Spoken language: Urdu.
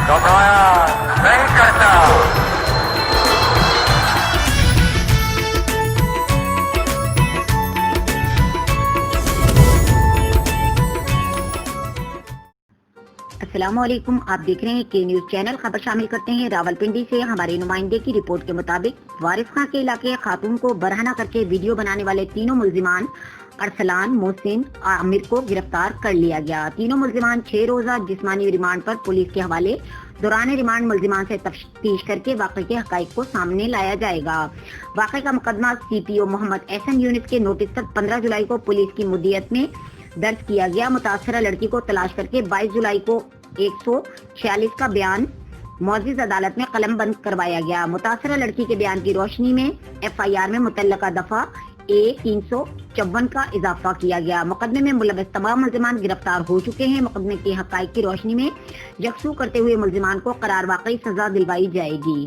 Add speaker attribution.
Speaker 1: گھبرایا نہیں کرتا۔
Speaker 2: السلام علیکم، آپ دیکھ رہے ہیں کے نیوز چینل۔ خبر شامل کرتے ہیں راولپنڈی سے۔ ہمارے نمائندے کی رپورٹ کے مطابق وارث کے علاقے خاتون کو برہنہ کر کے ویڈیو بنانے والے تینوں ملزمان ارسلان، محسن، عامر کو گرفتار کر لیا گیا۔ تینوں ملزمان 6 روزہ جسمانی ریمانڈ پر پولیس کے حوالے۔ دوران ریمانڈ ملزمان سے تفتیش کر کے واقعے کے حقائق کو سامنے لایا جائے گا۔ واقعے کا مقدمہ CPO محمد محسن یونٹ کے نوٹس پر 15 جولائی کو پولیس کی مدیریت میں درج کیا گیا۔ متاثرہ لڑکی کو تلاش کر کے 22 جولائی کو 146 کا بیان معزز عدالت میں قلم بند کروایا گیا۔ متاثرہ لڑکی کے بیان کی روشنی میں FIR میں متعلقہ دفعہ A354 کا اضافہ کیا گیا۔ مقدمے میں ملوث تمام ملزمان گرفتار ہو چکے ہیں۔ مقدمے کے حقائق کی روشنی میں یکسو کرتے ہوئے ملزمان کو قرار واقعی سزا دلوائی جائے گی۔